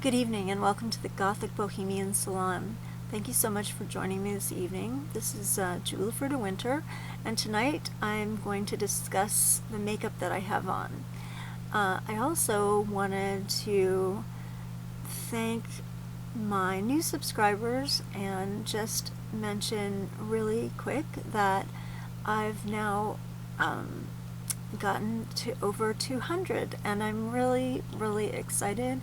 Good evening and welcome to the Gothic Bohemian Salon. Thank you so much for joining me this evening. This is Jwlhyfer de Winter, and tonight I'm going to discuss the makeup that I have on. I also wanted to thank my new subscribers and just mention really quick that I've now gotten to over 200, and I'm really excited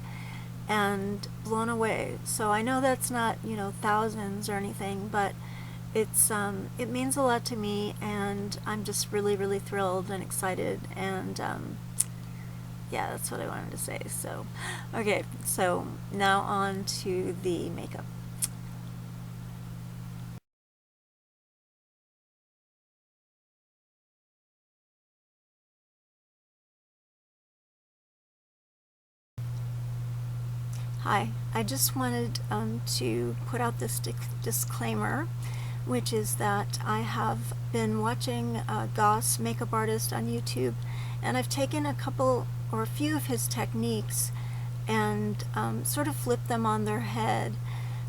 and blown away. So I know that's not, thousands or anything, but it's it means a lot to me, and I'm just really thrilled and excited, and yeah, that's what I wanted to say. So okay, so now on to the makeup. Hi, I just wanted to put out this disclaimer, which is that I have been watching Goss Makeup Artist on YouTube, and I've taken a couple or a few of his techniques and sort of flipped them on their head.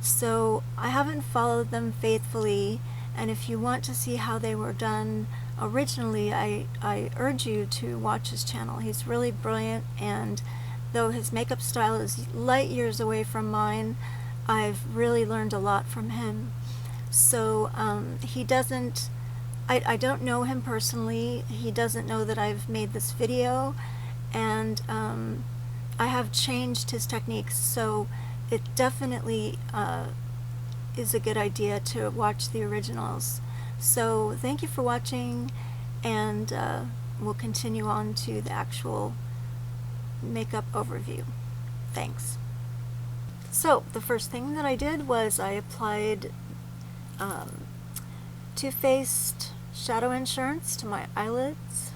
So I haven't followed them faithfully, and if you want to see how they were done originally, I urge you to watch his channel. He's really brilliant, and though his makeup style is light years away from mine, I've really learned a lot from him. So he doesn't, I don't know him personally. He doesn't know that I've made this video, and I have changed his techniques, so it definitely is a good idea to watch the originals. So thank you for watching, and we'll continue on to the actual makeup overview. Thanks. So the first thing that I did was I applied Too Faced Shadow Insurance to my eyelids.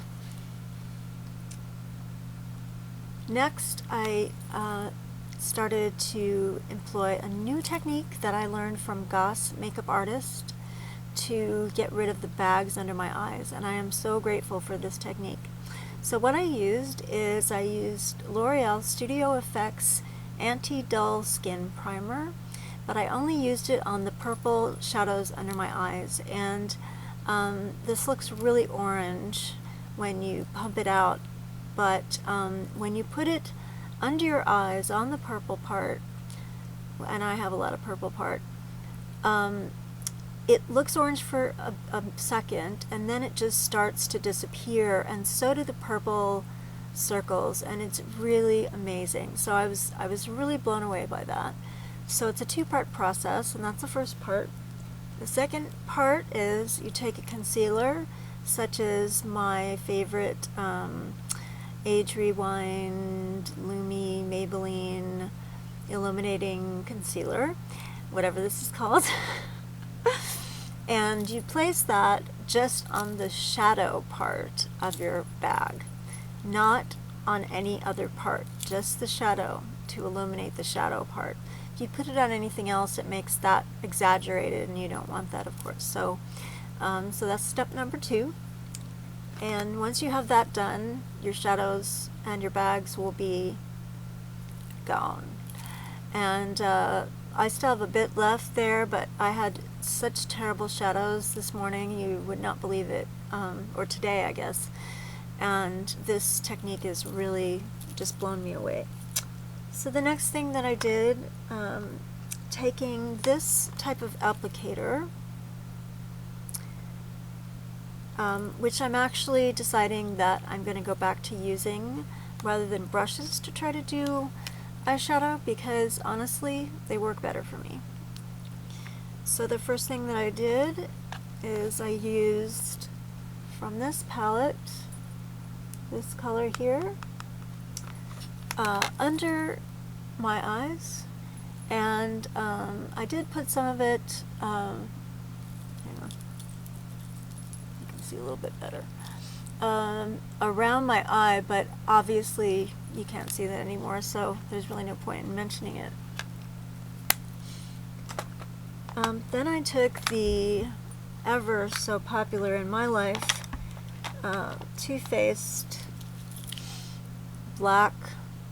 Next, I started to employ a new technique that I learned from Goss Makeup Artist to get rid of the bags under my eyes, and I am so grateful for this technique. So what I used is I used L'Oreal Studio Effects Anti-Dull Skin Primer, but I only used it on the purple shadows under my eyes, and this looks really orange when you pump it out, but when you put it under your eyes on the purple part, and I have a lot of purple part, it looks orange for a second, and then it just starts to disappear, and so do the purple circles, and it's really amazing. So I was really blown away by that. So it's a two-part process, and that's the first part. The second part is you take a concealer, such as my favorite Age Rewind Lumi Maybelline Illuminating Concealer, whatever this is called. And you place that just on the shadow part of your bag, not on any other part, just the shadow, to illuminate the shadow part. If you put it on anything else, it makes that exaggerated, and you don't want that, of course. So, so that's step number 2. And once you have that done, your shadows and your bags will be gone. And I still have a bit left there, but I had such terrible shadows this morning, you would not believe it, or today, I guess. And this technique has really just blown me away. So the next thing that I did, taking this type of applicator, which I'm actually deciding that I'm going to go back to using rather than brushes to try to do eyeshadow, because honestly they work better for me. So the first thing that I did is I used from this palette this color here under my eyes, and I did put some of it, hang on, you can see a little bit better, around my eye, but obviously you can't see that anymore, so there's really no point in mentioning it. Then I took the ever so popular in my life Too Faced Black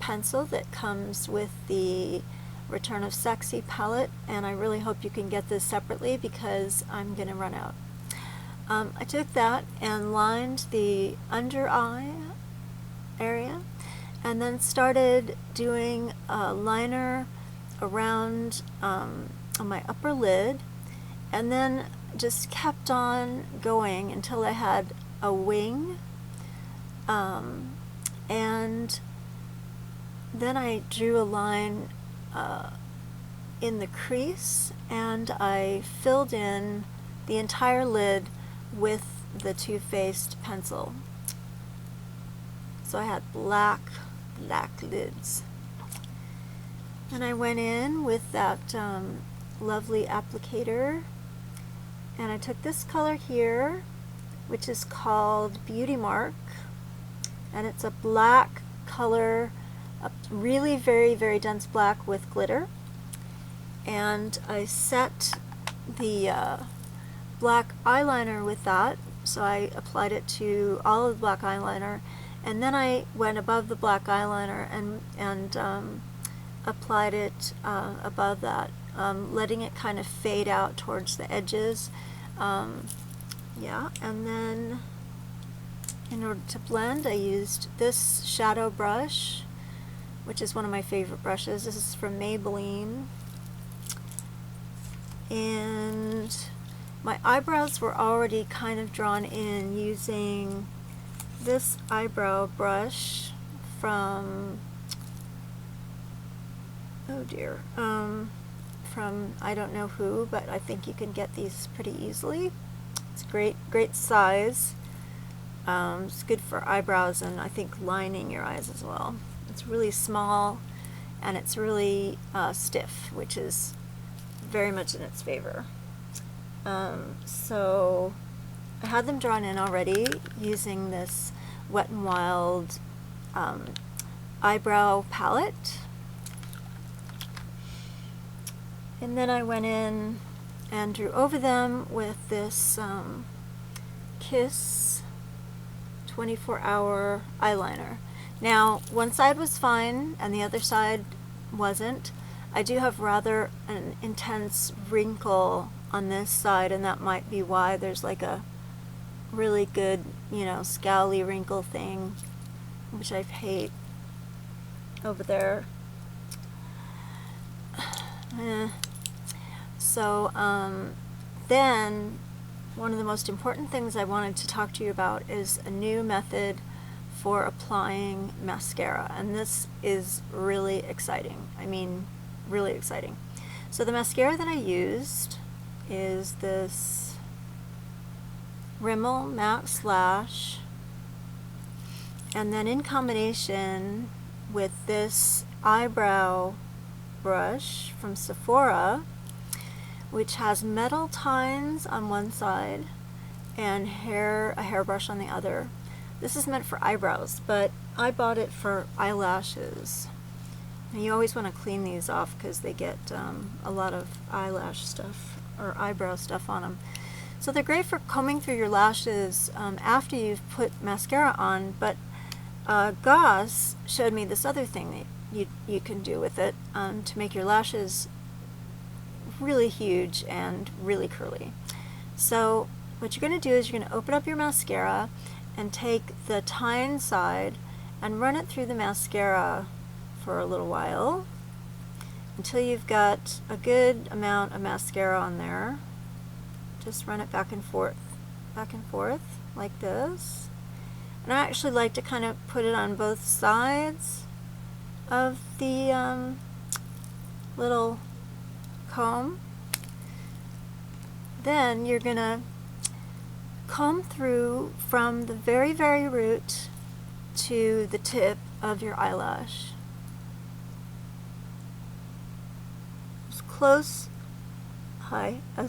pencil that comes with the Return of Sexy palette, and I really hope you can get this separately because I'm going to run out. I took that and lined the under eye area, and then started doing a liner around on my upper lid, and then just kept on going until I had a wing, and then I drew a line in the crease, and I filled in the entire lid with the Too Faced pencil. So I had black lids. And I went in with that lovely applicator, and I took this color here, which is called Beauty Mark, and it's a black color, a really very dense black with glitter. And I set the black eyeliner with that, so I applied it to all of the black eyeliner, and then I went above the black eyeliner and applied it above that, letting it kind of fade out towards the edges. Yeah, and then in order to blend, I used this shadow brush, which is one of my favorite brushes. This is from Maybelline. And my eyebrows were already kind of drawn in using this eyebrow brush from, oh dear, from I don't know who, but I think you can get these pretty easily. It's great size. It's good for eyebrows and I think lining your eyes as well. It's really small and it's really stiff, which is very much in its favor. So I had them drawn in already using this Wet n Wild eyebrow palette. And then I went in and drew over them with this Kiss 24-hour eyeliner. Now, one side was fine and the other side wasn't. I do have rather an intense wrinkle on this side, and that might be why there's like a really good, you know, scowly wrinkle thing, which I hate over there. So then one of the most important things I wanted to talk to you about is a new method for applying mascara, and this is really exciting. I mean, really exciting. So the mascara that I used is this Rimmel Matte Lash, and then in combination with this eyebrow brush from Sephora, which has metal tines on one side and a hairbrush on the other. This is meant for eyebrows, but I bought it for eyelashes. And you always want to clean these off because they get a lot of eyelash stuff or eyebrow stuff on them. So they're great for combing through your lashes after you've put mascara on, but Goss showed me this other thing that you can do with it to make your lashes really huge and really curly. So what you're going to do is you're going to open up your mascara and take the tine side and run it through the mascara for a little while until you've got a good amount of mascara on there. Just run it back and forth like this. And I actually like to kind of put it on both sides of the little comb. Then you're gonna comb through from the very root to the tip of your eyelash. As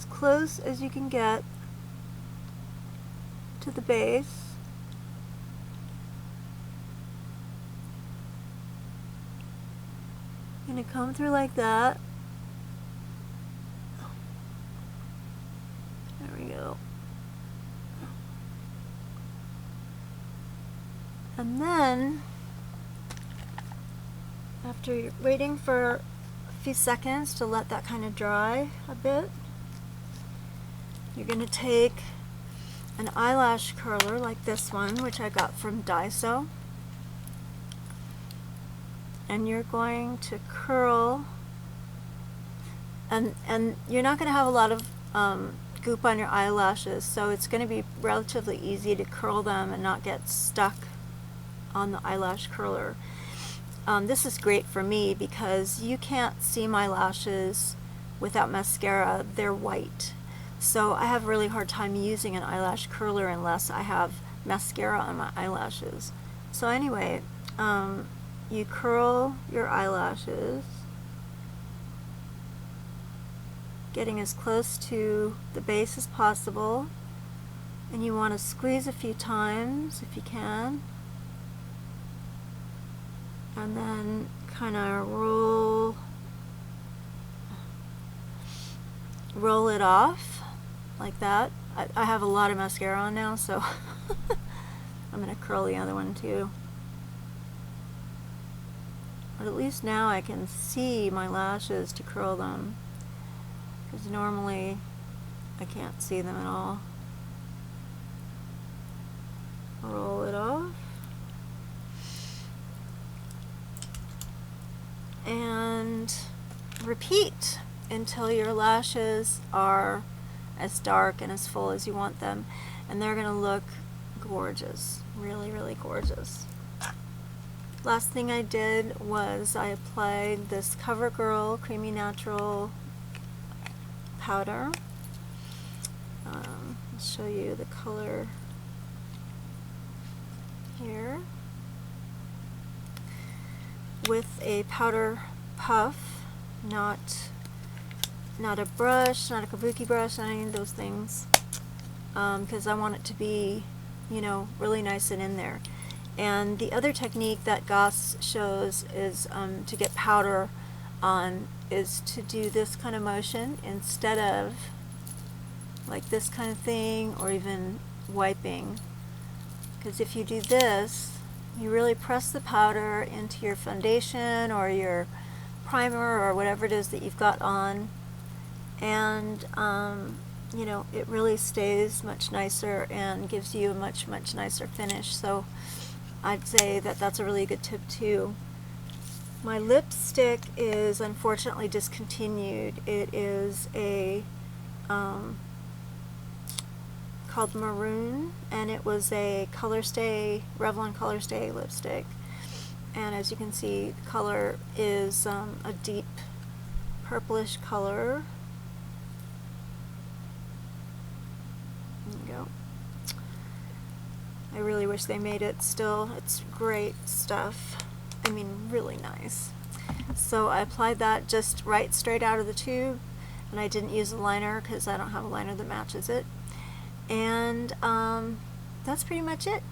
close as you can get to the base. I'm gonna comb through like that. There we go. And then After you're waiting for a few seconds to let that kind of dry a bit, you're going to take an eyelash curler like this one, which I got from Daiso, and you're going to curl, and you're not going to have a lot of goop on your eyelashes, so it's going to be relatively easy to curl them and not get stuck on the eyelash curler. This is great for me because you can't see my lashes without mascara. They're white. So I have a really hard time using an eyelash curler unless I have mascara on my eyelashes. So anyway, you curl your eyelashes, getting as close to the base as possible, and you want to squeeze a few times if you can, and then kind of roll it off like that. I have a lot of mascara on now, so I'm going to curl the other one too. But at least now I can see my lashes to curl them, because normally I can't see them at all. Roll it off. And repeat until your lashes are as dark and as full as you want them, and they're going to look gorgeous, really, really gorgeous. Last thing I did was I applied this CoverGirl Creamy Natural powder. I'll show you the color here. With a powder puff, not a brush, not a kabuki brush, not any of those things, because I want it to be, you know, really nice and in there. And the other technique that Goss shows is to get powder on is to do this kind of motion instead of like this kind of thing, or even wiping. Because if you do this, you really press the powder into your foundation or your primer or whatever it is that you've got on, and you know, it really stays much nicer and gives you a much nicer finish. So I'd say that that's a really good tip too. My lipstick is unfortunately discontinued. It is a called Maroon, and it was a Revlon Color Stay lipstick. And as you can see, the color is a deep purplish color. There you go. I really wish they made it still. It's great stuff. I mean, really nice. So I applied that just right straight out of the tube, and I didn't use a liner because I don't have a liner that matches it. And that's pretty much it.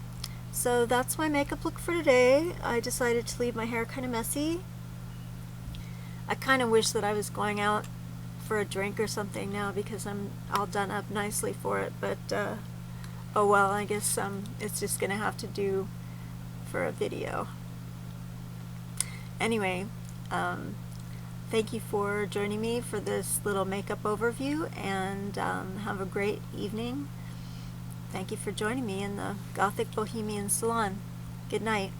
So that's my makeup look for today. I decided to leave my hair kind of messy. I kind of wish that I was going out for a drink or something now, because I'm all done up nicely for it, but oh well, I guess it's just gonna have to do for a video. Anyway, thank you for joining me for this little makeup overview, and have a great evening. Thank you for joining me in the Gothic Bohemian Salon. Good night.